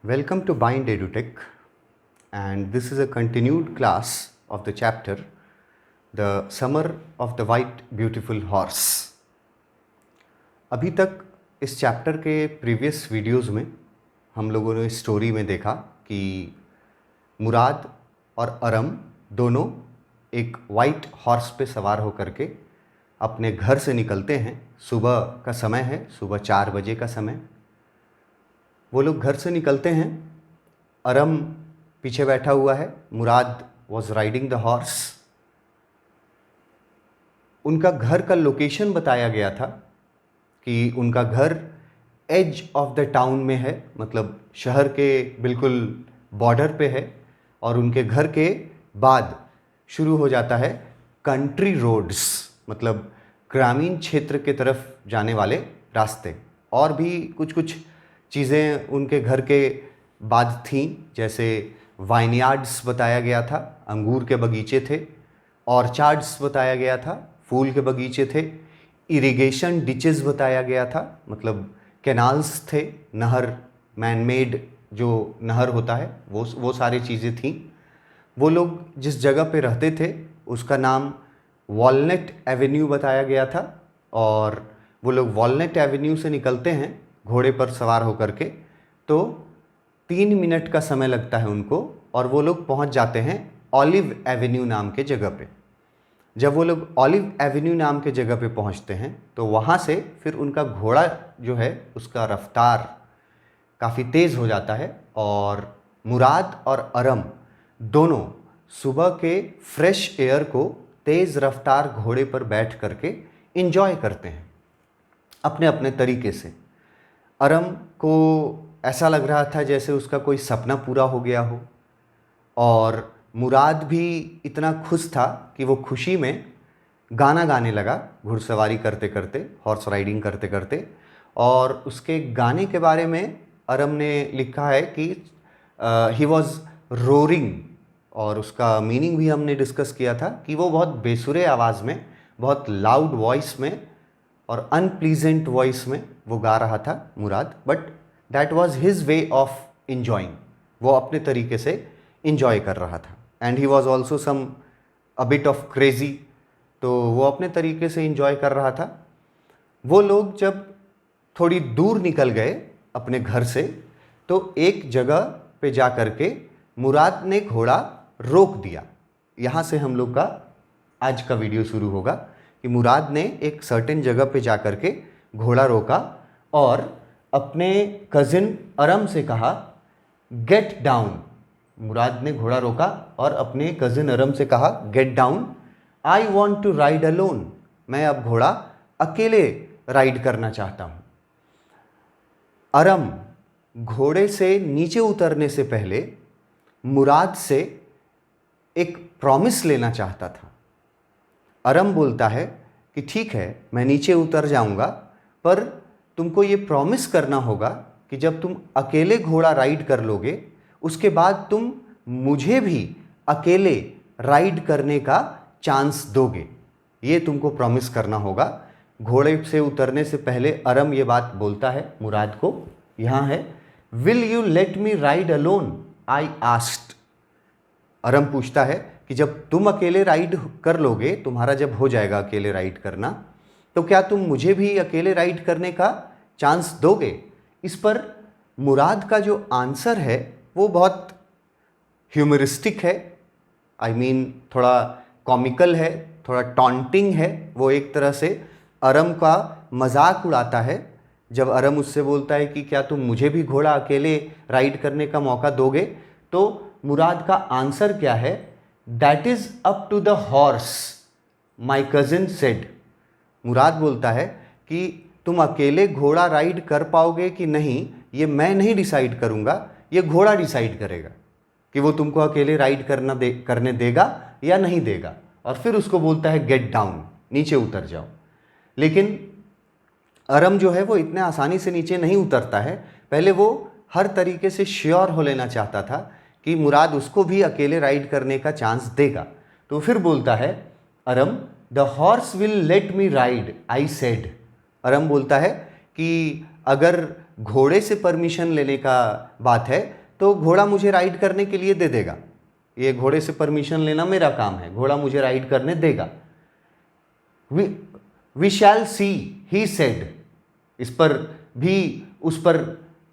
Welcome to Bind EduTech, and this is a continued class of the chapter The Summer of the White Beautiful Horse. अभी तक इस chapter के previous videos में हम लोगों ने स्टोरी में देखा कि मुराद और अरम दोनों एक वाइट हॉर्स पे सवार होकर के अपने घर से निकलते हैं। सुबह का समय है, सुबह 4 बजे का समय। वो लोग घर से निकलते हैं, अरम पीछे बैठा हुआ है, मुराद वॉज राइडिंग द हॉर्स। उनका घर का लोकेशन बताया गया था कि उनका घर एज ऑफ द टाउन में है, मतलब शहर के बिल्कुल बॉर्डर पे है, और उनके घर के बाद शुरू हो जाता है कंट्री रोड्स, मतलब ग्रामीण क्षेत्र के तरफ जाने वाले रास्ते। और भी कुछ कुछ चीज़ें उनके घर के बाद थीं, जैसे वाइनयार्ड्स बताया गया था, अंगूर के बगीचे थे, ऑर्चार्ड्स बताया गया था, फूल के बगीचे थे, इरिगेशन डिचेस बताया गया था, मतलब कैनाल्स थे, नहर, मैनमेड जो नहर होता है वो सारी चीज़ें थीं। वो लोग जिस जगह पे रहते थे उसका नाम वॉलनट एवेन्यू बताया गया था, और वो लोग वॉलनट एवेन्यू से निकलते हैं घोड़े पर सवार होकर के, तो 3 मिनट का समय लगता है उनको, और वो लोग पहुंच जाते हैं ऑलिव एवेन्यू नाम के जगह पे। जब वो लोग ऑलिव एवेन्यू नाम के जगह पे पहुंचते हैं तो वहाँ से फिर उनका घोड़ा जो है उसका रफ्तार काफ़ी तेज़ हो जाता है, और मुराद और अरम दोनों सुबह के फ्रेश एयर को तेज़ रफ्तार घोड़े पर बैठ करके इंजॉय करते हैं अपने अपने तरीके से। अरम को ऐसा लग रहा था जैसे उसका कोई सपना पूरा हो गया हो, और मुराद भी इतना खुश था कि वो खुशी में गाना गाने लगा घुड़सवारी करते करते, हॉर्स राइडिंग करते करते। और उसके गाने के बारे में अरम ने लिखा है कि ही वॉज रोरिंग, और उसका मीनिंग भी हमने डिस्कस किया था कि वो बहुत बेसुरे आवाज़ में, बहुत लाउड वॉइस में और अनप्लीजेंट वॉइस में वो गा रहा था Murad, but that was his way of enjoying. वो अपने तरीके से इंजॉय कर रहा था, and he was also some a bit of crazy, तो वो अपने तरीके से इंजॉय कर रहा था। वो लोग जब थोड़ी दूर निकल गए अपने घर से, तो एक जगह पे जा कर के मुराद ने घोड़ा रोक दिया। यहाँ से हम लोग का आज का वीडियो शुरू होगा कि मुराद ने एक सर्टेन जगह पे जा कर के घोड़ा रोका और अपने कज़िन अरम से कहा गेट डाउन। मुराद ने घोड़ा रोका और अपने कज़िन अरम से कहा get down, I want to ride alone. मैं अब घोड़ा अकेले राइड करना चाहता हूँ। अरम घोड़े से नीचे उतरने से पहले मुराद से एक प्रॉमिस लेना चाहता था। अरम बोलता है कि ठीक है, मैं नीचे उतर जाऊंगा, पर तुमको ये प्रॉमिस करना होगा कि जब तुम अकेले घोड़ा राइड कर लोगे उसके बाद तुम मुझे भी अकेले राइड करने का चांस दोगे। ये तुमको प्रॉमिस करना होगा। घोड़े से उतरने से पहले अरम ये बात बोलता है मुराद को। यहाँ है, will you let me ride alone, I asked. Aram पूछता है कि जब तुम अकेले राइड कर लोगे, तुम्हारा जब हो जाएगा अकेले राइड करना, तो क्या तुम मुझे भी अकेले राइड करने का चांस दोगे। इस पर मुराद का जो आंसर है वो बहुत ह्यूमरिस्टिक है, आई मीन थोड़ा कॉमिकल है, थोड़ा टॉन्टिंग है। वो एक तरह से अरम का मजाक उड़ाता है जब अरम उससे बोलता है कि क्या तुम मुझे भी घोड़ा अकेले राइड करने का मौका दोगे। तो मुराद का आंसर क्या है, that is up to the horse, my cousin said. Murad बोलता है कि तुम अकेले घोड़ा राइड कर पाओगे कि नहीं, ये मैं नहीं डिसाइड करूंगा, ये घोड़ा डिसाइड करेगा कि वो तुमको अकेले राइड करने देगा या नहीं देगा। और फिर उसको बोलता है गेट डाउन, नीचे उतर जाओ। लेकिन अरम जो है वो इतने आसानी से नीचे नहीं उतरता है। पहले वो हर तरीके से श्योर हो लेना चाहता था कि मुराद उसको भी अकेले राइड करने का चांस देगा। तो फिर बोलता है Aram, the horse will let me ride, I said. Aram बोलता है कि अगर घोड़े से परमिशन लेने का बात है तो घोड़ा मुझे राइड करने के लिए दे देगा। ये घोड़े से परमिशन लेना मेरा काम है, घोड़ा मुझे राइड करने देगा। We shall see, he said. इस पर भी उस पर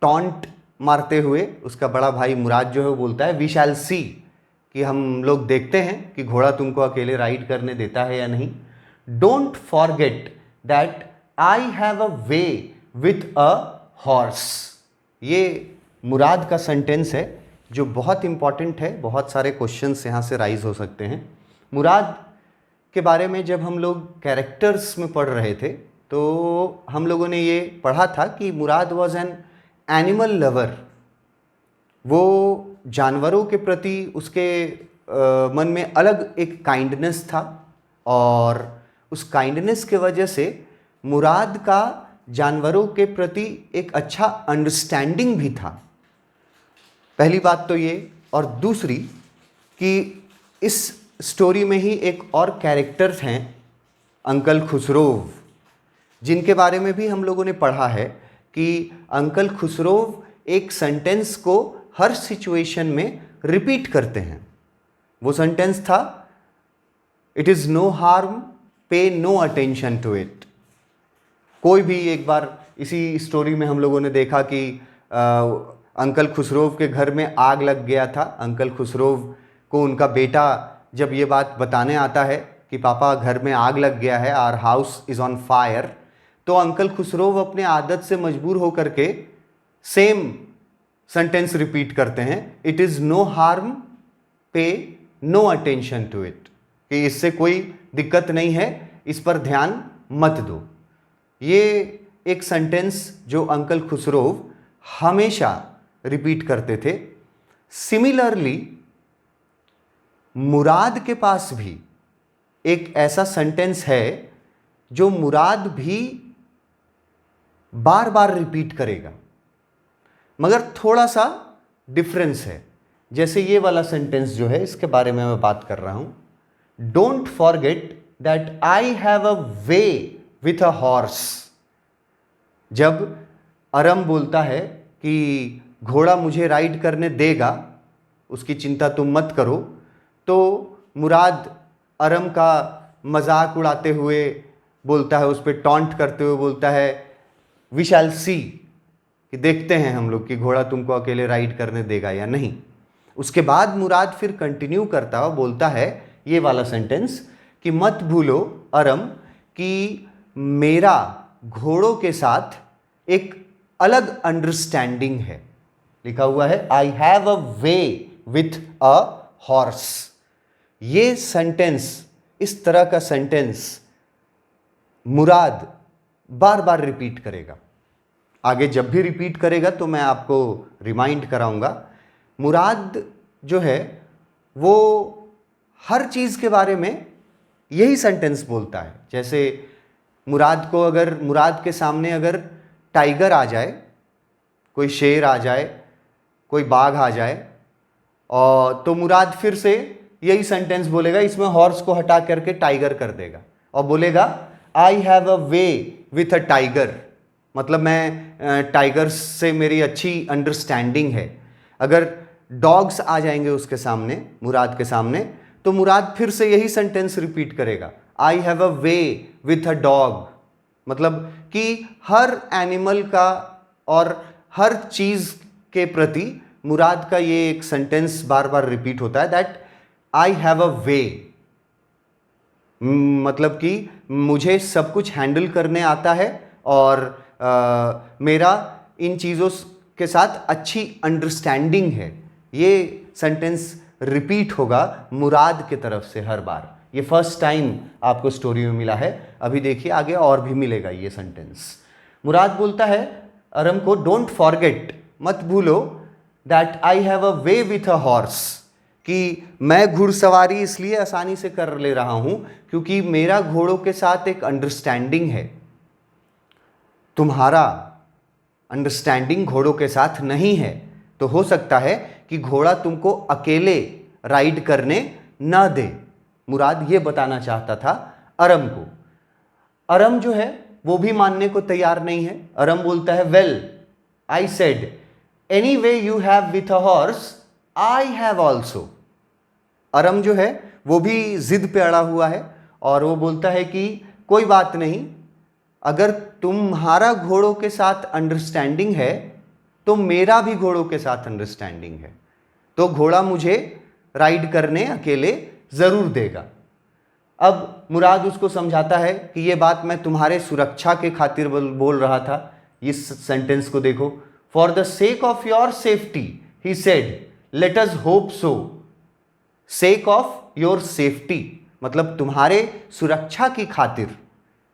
टॉन्ट मारते हुए उसका बड़ा भाई मुराद जो है वो बोलता है वी शैल सी, कि हम लोग देखते हैं कि घोड़ा तुमको अकेले राइड करने देता है या नहीं। Don't forget that I have a way with a horse. ये मुराद का सेंटेंस है जो बहुत इंपॉर्टेंट है, बहुत सारे क्वेश्चंस यहाँ से राइज हो सकते हैं। मुराद के बारे में जब हम लोग कैरेक्टर्स में पढ़ रहे थे तो हम लोगों ने ये पढ़ा था कि मुराद वॉज एन एनिमल लवर। वो जानवरों के प्रति उसके मन में अलग एक काइंडनेस था, और उस काइंडनेस के वजह से मुराद का जानवरों के प्रति एक अच्छा अंडरस्टैंडिंग भी था। पहली बात तो ये, और दूसरी कि इस स्टोरी में ही एक और कैरेक्टर्स हैं अंकल खुसरोव, जिनके बारे में भी हम लोगों ने पढ़ा है कि अंकल खुसरोव एक सेंटेंस को हर सिचुएशन में रिपीट करते हैं। वो सेंटेंस था इट इज़ नो हार्म, पे नो अटेंशन टू इट। कोई भी, एक बार इसी स्टोरी में हम लोगों ने देखा कि अंकल खुसरोव के घर में आग लग गया था। अंकल खुसरोव को उनका बेटा जब ये बात बताने आता है कि पापा घर में आग लग गया है, our house is on fire, तो अंकल खुसरोव अपने आदत से मजबूर होकर के सेम सेंटेंस रिपीट करते हैं, इट इज़ नो हार्म, पे नो अटेंशन टू इट, कि इससे कोई दिक्कत नहीं है, इस पर ध्यान मत दो। ये एक सेंटेंस जो अंकल खुसरोव हमेशा रिपीट करते थे। सिमिलरली मुराद के पास भी एक ऐसा सेंटेंस है जो मुराद भी बार बार रिपीट करेगा, मगर थोड़ा सा डिफरेंस है। जैसे ये वाला सेंटेंस जो है, इसके बारे में मैं बात कर रहा हूं, don't forget that I have a way with a horse. जब अरम बोलता है कि घोड़ा मुझे राइड करने देगा, उसकी चिंता तुम मत करो, तो मुराद अरम का मजाक उड़ाते हुए बोलता है, उस पर टॉन्ट करते हुए बोलता है वी शैल सी, कि देखते हैं हम लोग कि घोड़ा तुमको अकेले राइड करने देगा या नहीं। उसके बाद मुराद फिर कंटिन्यू करता हुआ बोलता है ये वाला सेंटेंस कि मत भूलो अरम कि मेरा घोड़ों के साथ एक अलग अंडरस्टैंडिंग है। लिखा हुआ है I have a way with a horse. ये सेंटेंस, इस तरह का सेंटेंस मुराद बार बार रिपीट करेगा। आगे जब भी रिपीट करेगा तो मैं आपको रिमाइंड कराऊंगा। मुराद जो है वो हर चीज़ के बारे में यही सेंटेंस बोलता है। जैसे मुराद के सामने अगर टाइगर आ जाए, कोई शेर आ जाए, कोई बाघ आ जाए, और तो मुराद फिर से यही सेंटेंस बोलेगा, इसमें हॉर्स को हटा करके टाइगर कर देगा और बोलेगा I have a way with a tiger. मतलब मैं टाइगर से मेरी अच्छी अंडरस्टैंडिंग है। अगर डॉग्स आ जाएंगे उसके सामने, मुराद के सामने, तो मुराद फिर से यही सेंटेंस रिपीट करेगा I have a way with a dog. मतलब कि हर एनिमल का और हर चीज़ के प्रति मुराद का ये एक सेंटेंस बार बार रिपीट होता है दैट आई हैव अ वे। मतलब कि मुझे सब कुछ हैंडल करने आता है और मेरा इन चीज़ों के साथ अच्छी अंडरस्टैंडिंग है। ये सेंटेंस रिपीट होगा मुराद के तरफ से हर बार। ये फर्स्ट टाइम आपको स्टोरी में मिला है, अभी देखिए आगे और भी मिलेगा ये सेंटेंस। मुराद बोलता है अरम को डोंट फॉरगेट, मत भूलो that I have a way with a horse, कि मैं घुड़सवारी इसलिए आसानी से कर ले रहा हूं क्योंकि मेरा घोड़ों के साथ एक अंडरस्टैंडिंग है। तुम्हारा अंडरस्टैंडिंग घोड़ों के साथ नहीं है, तो हो सकता है कि घोड़ा तुमको अकेले राइड करने ना दे। मुराद ये बताना चाहता था अरम को। अरम जो है वो भी मानने को तैयार नहीं है। अरम बोलता है well, I said anyway you have with a horse I have also. Aram जो है वो भी जिद पे अड़ा हुआ है और वो बोलता है कि कोई बात नहीं, अगर तुम्हारा घोड़ों के साथ अंडरस्टैंडिंग है तो मेरा भी घोड़ों के साथ अंडरस्टैंडिंग है, तो घोड़ा मुझे राइड करने अकेले ज़रूर देगा। अब मुराद उसको समझाता है कि ये बात मैं तुम्हारे सुरक्षा के खातिर बोल रहा था। इस सेंटेंस को देखो, for the sake of your safety he said let us hope so. Sec of your safety मतलब तुम्हारे सुरक्षा की खातिर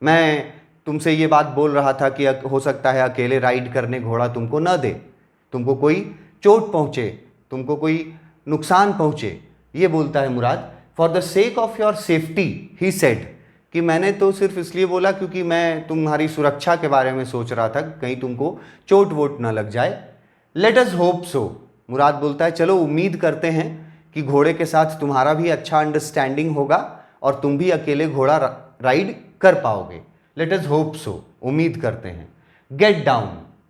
मैं तुमसे ये बात बोल रहा था कि हो सकता है अकेले राइड करने घोड़ा तुमको न दे, तुमको कोई चोट पहुंचे, तुमको कोई नुकसान पहुंचे। ये बोलता है Murad, for the sake of your safety he said, कि मैंने तो सिर्फ इसलिए बोला क्योंकि मैं तुम्हारी सुरक्षा के बारे में सोच रहा था कहीं तुमको चोट वोट ना लग जाए। लेट अस होप सो, मुराद बोलता है चलो उम्मीद करते हैं कि घोड़े के साथ तुम्हारा भी अच्छा अंडरस्टैंडिंग होगा और तुम भी अकेले घोड़ा राइड कर पाओगे। लेट अस होप सो, उम्मीद करते हैं। गेट डाउन,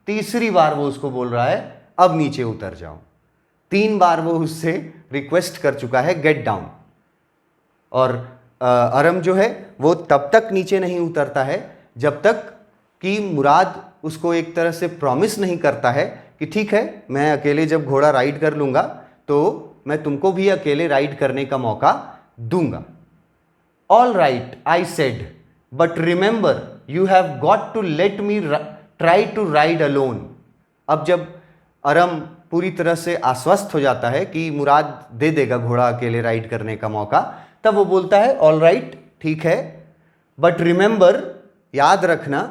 तीसरी बार वो उसको बोल रहा है अब नीचे उतर जाओ। 3 बार वो उससे रिक्वेस्ट कर चुका है गेट डाउन, और अरम जो है वो तब तक नीचे नहीं उतरता है जब तक कि मुराद उसको एक तरह से प्रॉमिस नहीं करता है कि ठीक है मैं अकेले जब घोड़ा राइड कर लूँगा तो मैं तुमको भी अकेले राइड करने का मौका दूंगा। All right I said but remember you have got to let me try to ride alone. अब जब अरम पूरी तरह से आश्वस्त हो जाता है कि मुराद दे देगा घोड़ा अकेले राइड करने का मौका, तब वो बोलता है ऑल राइट ठीक है, बट रिमेंबर याद रखना,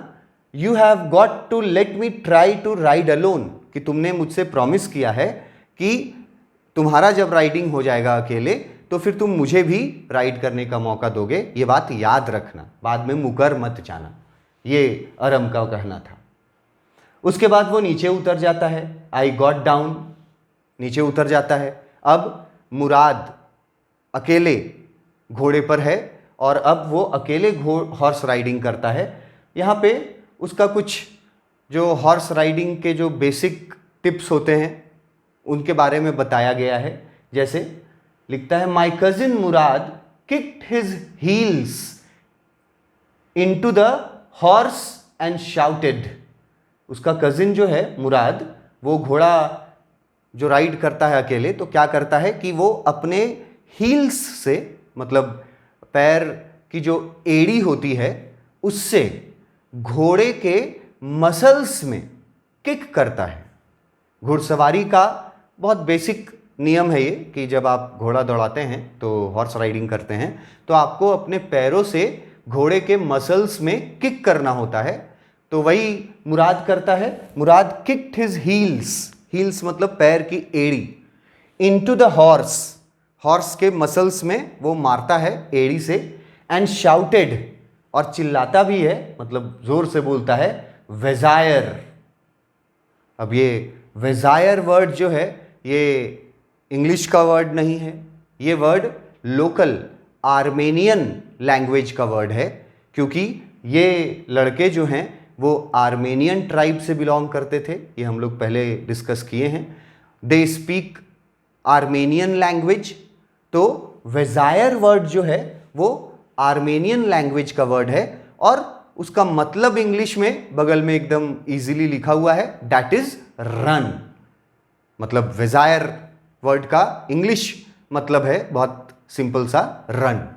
you have got to let me try to ride alone, कि तुमने मुझसे प्रॉमिस किया है कि तुम्हारा जब राइडिंग हो जाएगा अकेले तो फिर तुम मुझे भी राइड करने का मौका दोगे, ये बात याद रखना, बाद में मुकर मत जाना। ये अरम का कहना था। उसके बाद वो नीचे उतर जाता है, आई गॉट डाउन, नीचे उतर जाता है। अब मुराद अकेले घोड़े पर है और अब वो अकेले हॉर्स राइडिंग करता है। यहाँ पे उसका कुछ जो हॉर्स राइडिंग के जो बेसिक टिप्स होते हैं उनके बारे में बताया गया है। जैसे लिखता है my cousin Murad kicked his heels into the horse and shouted. उसका कजिन जो है मुराद, वो घोड़ा जो राइड करता है अकेले तो क्या करता है कि वो अपने हील्स से, मतलब पैर की जो एड़ी होती है उससे घोड़े के मसल्स में किक करता है। घुड़सवारी का बहुत बेसिक नियम है ये कि जब आप घोड़ा दौड़ाते हैं तो हॉर्स राइडिंग करते हैं तो आपको अपने पैरों से घोड़े के मसल्स में किक करना होता है। तो वही मुराद करता है। मुराद किक्ड हिज हील्स, हील्स मतलब पैर की एड़ी, इनटू द हॉर्स, हॉर्स के मसल्स में वो मारता है एड़ी से, एंड शाउटेड, और चिल्लाता भी है, मतलब जोर से बोलता है, वेजायर। अब ये वेजायर वर्ड जो है ये इंग्लिश का वर्ड नहीं है, ये वर्ड लोकल आर्मेनियन लैंग्वेज का वर्ड है, क्योंकि ये लड़के जो हैं वो आर्मेनियन ट्राइब से बिलोंग करते थे। ये हम लोग पहले डिस्कस किए हैं। They speak Armenian language. तो वेजायर वर्ड जो है वो आर्मेनियन लैंग्वेज का वर्ड है और उसका मतलब इंग्लिश में बगल में एकदम इजीली लिखा हुआ है, दैट इज रन। मतलब वेजायर वर्ड का इंग्लिश मतलब है बहुत सिंपल सा, रन।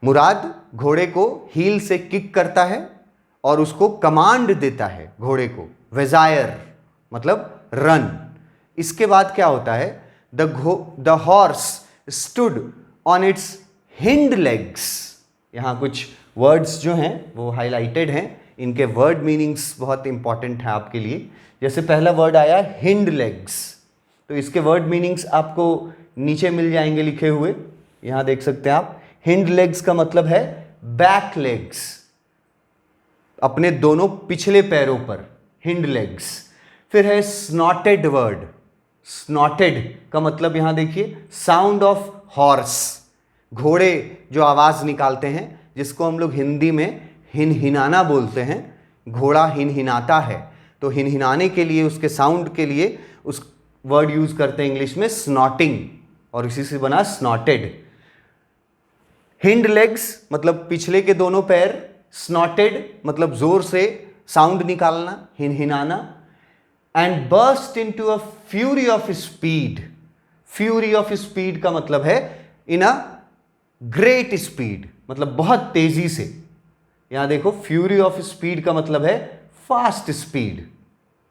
मुराद घोड़े को हील से किक करता है और उसको कमांड देता है घोड़े को, वेजायर मतलब रन। इसके बाद क्या होता है, the horse stood on it's hind legs. यहाँ कुछ वर्ड्स जो हैं वो हाईलाइटेड हैं, इनके वर्ड मीनिंग्स बहुत इंपॉर्टेंट है आपके लिए। जैसे पहला वर्ड आया हिंड लेग्स, तो इसके वर्ड मीनिंग्स आपको नीचे मिल जाएंगे लिखे हुए, यहाँ देख सकते हैं आप। हिंड लेग्स का मतलब है बैक लेग्स, अपने दोनों पिछले पैरों पर, हिंड लेग्स। फिर है स्नॉटेड वर्ड, स्नॉटेड का मतलब यहाँ देखिए साउंड ऑफ हॉर्स, घोड़े जो आवाज़ निकालते हैं जिसको हम लोग हिंदी में हिनहिनाना बोलते हैं, घोड़ा हिनहिनाता है तो हिनहिनाने के लिए, उसके साउंड के लिए उस वर्ड यूज करते हैं इंग्लिश में स्नॉटिंग, और इसी से बना स्नॉटेड। हिंड लेग्स मतलब पिछले के दोनों पैर, स्नॉटेड मतलब जोर से साउंड निकालना, हिनहिनाना। And burst into a fury of speed. Fury of speed का मतलब है इन अ ग्रेट स्पीड, मतलब बहुत तेजी से। यहां देखो, फ्यूरी ऑफ स्पीड का मतलब है फास्ट स्पीड,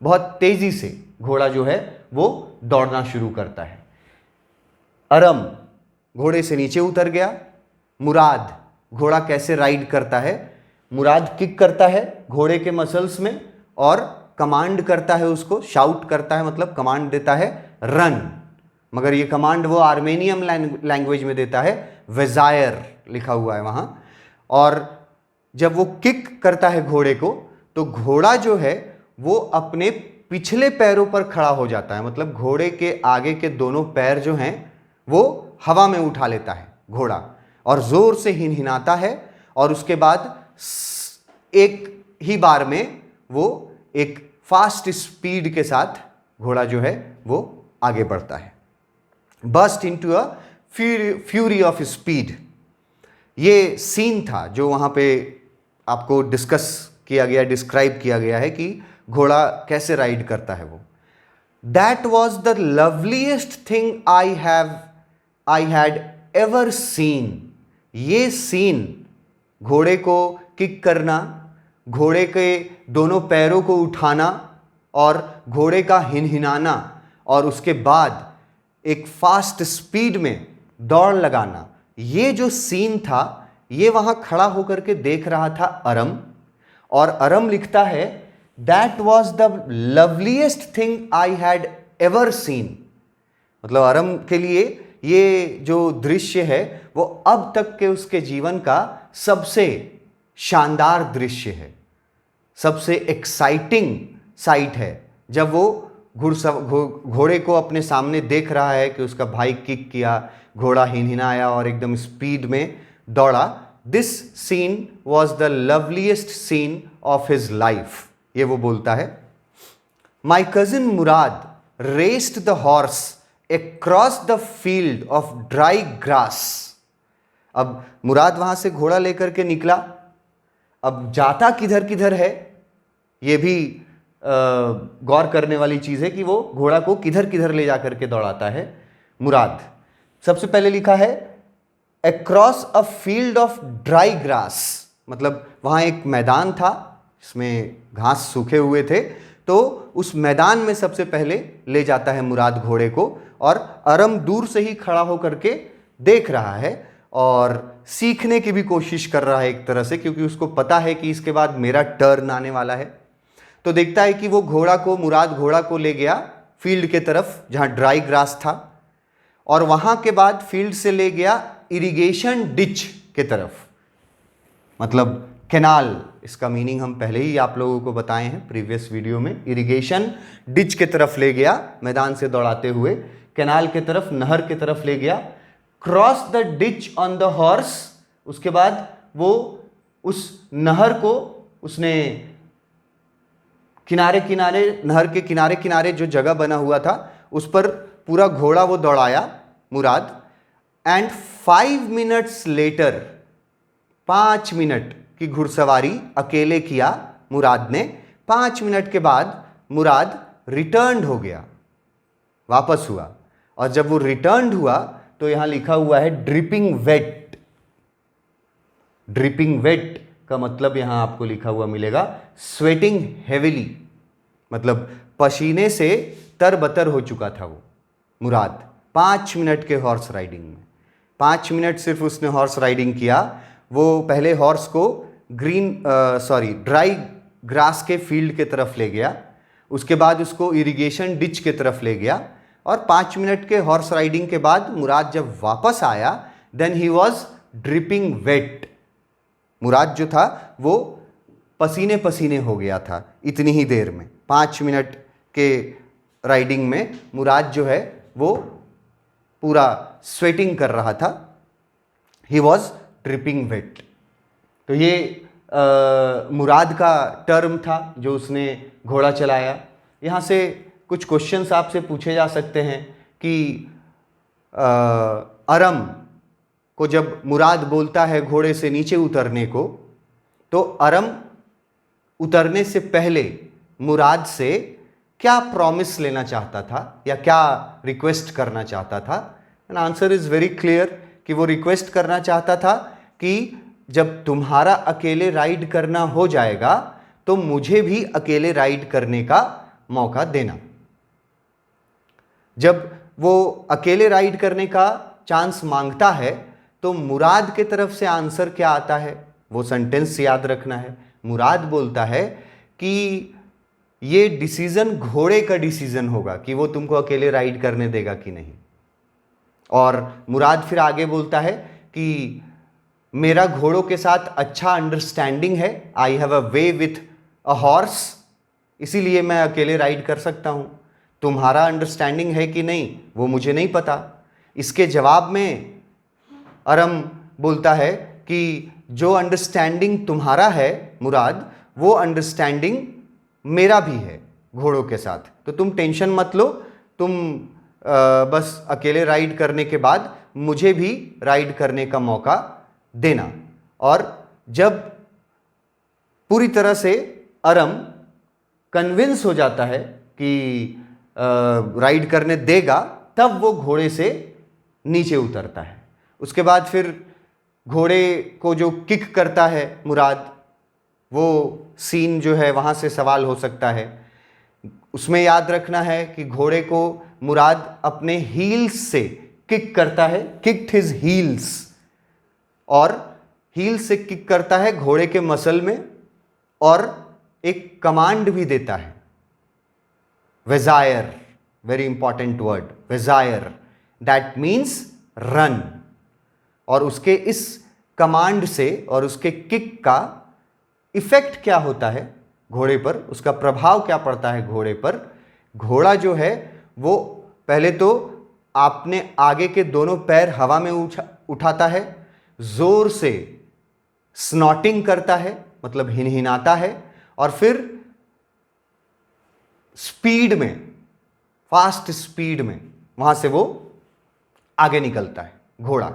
बहुत तेजी से घोड़ा जो है वो दौड़ना शुरू करता है। अरम घोड़े से नीचे उतर गया। मुराद घोड़ा कैसे राइड करता है? मुराद किक करता है घोड़े के मसल्स में और कमांड करता है उसको, शाउट करता है मतलब कमांड देता है रन, मगर ये कमांड वो आर्मेनियन लैंग्वेज में देता है, वेजायर लिखा हुआ है वहां। और जब वो किक करता है घोड़े को, तो घोड़ा जो है वो अपने पिछले पैरों पर खड़ा हो जाता है, मतलब घोड़े के आगे के दोनों पैर जो हैं वो हवा में उठा लेता है घोड़ा, और जोर से हिनहिनाता है। और उसके बाद एक ही बार में वो एक फास्ट स्पीड के साथ घोड़ा जो है वो आगे बढ़ता है। Burst into a fury of speed, ये सीन था जो वहां पे आपको डिस्कस किया गया, डिस्क्राइब किया गया है कि घोड़ा कैसे राइड करता है वो। That was the loveliest thing I had ever seen. ये सीन, घोड़े को किक करना, घोड़े के दोनों पैरों को उठाना और घोड़े का हिनहिनाना, और उसके बाद एक फास्ट स्पीड में दौड़ लगाना, ये जो सीन था ये वहां खड़ा होकर के देख रहा था अरम। और अरम लिखता है that was the loveliest thing I had ever seen. मतलब अरम के लिए ये जो दृश्य है वो अब तक के उसके जीवन का सबसे शानदार दृश्य है, सबसे एक्साइटिंग साइट है। जब वो घोड़े को अपने सामने देख रहा है कि उसका भाई किक किया, घोड़ा हिनहिनाया और एकदम स्पीड में दौड़ा। This scene was the loveliest scene of his life, ये वो बोलता है। My cousin Mourad raced the horse across the field of dry grass. अब मुराद वहां से घोड़ा लेकर के निकला। अब जाता किधर किधर है, यह भी गौर करने वाली चीज है कि वो घोड़ा को किधर किधर ले जाकर के दौड़ाता है मुराद। सबसे पहले लिखा है across a field of dry grass, मतलब वहां एक मैदान था जिसमें घास सूखे हुए थे, तो उस मैदान में सबसे पहले ले जाता है मुराद घोड़े को। और अरम दूर से ही खड़ा होकर के देख रहा है और सीखने की भी कोशिश कर रहा है एक तरह से, क्योंकि उसको पता है कि इसके बाद मेरा टर्न आने वाला है। तो देखता है कि वो मुराद घोड़ा को ले गया फील्ड के तरफ जहां ड्राई ग्रास था, और वहां के बाद फील्ड से ले गया इरिगेशन डिच के तरफ, मतलब कैनाल। इसका मीनिंग हम पहले ही आप लोगों को बताए हैं प्रीवियस वीडियो में। इरिगेशन डिच के तरफ ले गया मैदान से दौड़ाते हुए, कैनाल के तरफ, नहर के तरफ ले गया। Cross the ditch on the horse, उसके बाद वो उस नहर को उसने किनारे किनारे, नहर के किनारे किनारे जो जगह बना हुआ था उस पर पूरा घोड़ा वो दौड़ाया मुराद। एंड 5 मिनट्स लेटर, 5 मिनट की घुड़सवारी अकेले किया मुराद ने। 5 मिनट के बाद मुराद रिटर्न हो गया, वापस हुआ। और जब वो रिटर्न हुआ तो यहां लिखा हुआ है ड्रिपिंग वेट। ड्रिपिंग वेट का मतलब यहां आपको लिखा हुआ मिलेगा स्वेटिंग हेविली, मतलब पसीने से तरबतर हो चुका था वो मुराद 5 मिनट के हॉर्स राइडिंग में। 5 मिनट सिर्फ उसने हॉर्स राइडिंग किया। वो पहले हॉर्स को ड्राई ग्रास के फील्ड के तरफ ले गया, उसके बाद उसको इरिगेशन डिच के तरफ ले गया, और 5 मिनट के हॉर्स राइडिंग के बाद मुराद जब वापस आया then he was dripping wet. Murad जो था वो पसीने पसीने हो गया था इतनी ही देर में। 5 मिनट के राइडिंग में मुराद जो है वो पूरा स्वेटिंग कर रहा था, ही वॉज ड्रिपिंग वेट। तो ये मुराद का टर्म था जो उसने घोड़ा चलाया। यहाँ से कुछ क्वेश्चंस आपसे पूछे जा सकते हैं कि अरम को जब मुराद बोलता है घोड़े से नीचे उतरने को, तो अरम उतरने से पहले मुराद से क्या प्रॉमिस लेना चाहता था या क्या रिक्वेस्ट करना चाहता था? And answer is very clear कि वो रिक्वेस्ट करना चाहता था कि जब तुम्हारा अकेले राइड करना हो जाएगा तो मुझे भी अकेले राइड करने का मौका देना। जब वो अकेले राइड करने का चांस मांगता है तो मुराद के तरफ से आंसर क्या आता है, वो सेंटेंस याद रखना है। मुराद बोलता है कि ये डिसीजन घोड़े का डिसीजन होगा कि वो तुमको अकेले राइड करने देगा कि नहीं। और मुराद फिर आगे बोलता है कि मेरा घोड़ों के साथ अच्छा अंडरस्टैंडिंग है, I have a way with a horse, इसीलिए मैं अकेले राइड कर सकता हूं। तुम्हारा अंडरस्टैंडिंग है कि नहीं वो मुझे नहीं पता। इसके जवाब में अरम बोलता है कि जो अंडरस्टैंडिंग तुम्हारा है मुराद, वो अंडरस्टैंडिंग मेरा भी है घोड़ों के साथ, तो तुम टेंशन मत लो, तुम बस अकेले राइड करने के बाद मुझे भी राइड करने का मौका देना। और जब पूरी तरह से अरम कन्विंस हो जाता है कि राइड करने देगा, तब वो घोड़े से नीचे उतरता है। उसके बाद फिर घोड़े को जो किक करता है मुराद, वो सीन जो है वहाँ से सवाल हो सकता है। उसमें याद रखना है कि घोड़े को मुराद अपने हील्स से किक करता है, किक्ड हिज हील्स, और हील्स से किक करता है घोड़े के मसल में, और एक कमांड भी देता है, वेजायर, वेरी इंपॉर्टेंट वर्ड, वेजायर, दैट मीन्स रन। और उसके इस कमांड से और उसके किक का इफेक्ट क्या होता है घोड़े पर, उसका प्रभाव क्या पड़ता है घोड़े पर? घोड़ा जो है वो पहले तो आपने आगे के दोनों पैर हवा में उठाता है, जोर से स्नॉटिंग करता है, मतलब हिनहिनाता है, और फिर स्पीड में, फास्ट स्पीड में वहां से वो आगे निकलता है घोड़ा।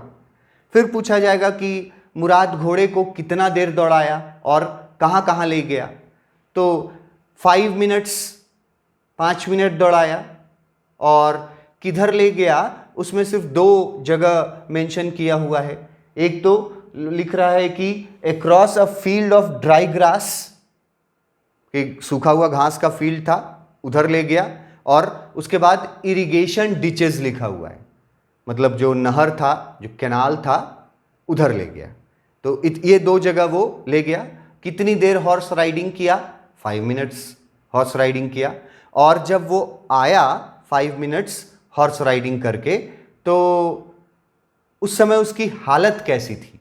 फिर पूछा जाएगा कि मुराद घोड़े को कितना देर दौड़ाया और कहां कहां ले गया, तो 5 मिनट्स, 5 मिनट दौड़ाया, और किधर ले गया उसमें सिर्फ 2 जगह मेंशन किया हुआ है। एक तो लिख रहा है कि across a field of dry grass, एक सूखा हुआ घास का फील्ड था उधर ले गया, और उसके बाद इरिगेशन डिचेस लिखा हुआ है, मतलब जो नहर था, जो कैनाल था, उधर ले गया। तो ये 2 जगह वो ले गया। कितनी देर हॉर्स राइडिंग किया? 5 मिनट्स हॉर्स राइडिंग किया। और जब वो आया 5 मिनट्स हॉर्स राइडिंग करके, तो उस समय उसकी हालत कैसी थी,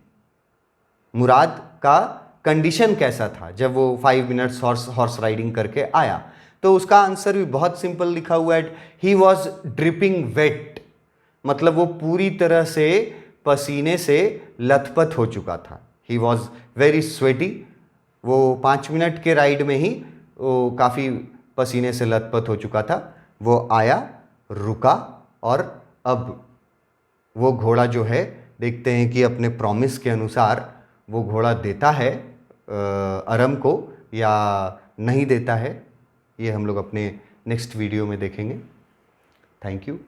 मुराद का कंडीशन कैसा था जब वो 5 मिनट्स हॉर्स राइडिंग करके आया? तो उसका आंसर भी बहुत सिंपल लिखा हुआ है, ही वॉज ड्रिपिंग वेट, मतलब वो पूरी तरह से पसीने से लथपथ हो चुका था। He was very sweaty. वो 5 मिनट के राइड में ही वो काफ़ी पसीने से लथपथ हो चुका था। वो आया, रुका, और अब वो घोड़ा जो है, देखते हैं कि अपने प्रॉमिस के अनुसार वो घोड़ा देता है अरम को या नहीं देता है। ये हम लोग अपने नेक्स्ट वीडियो में देखेंगे। Thank you.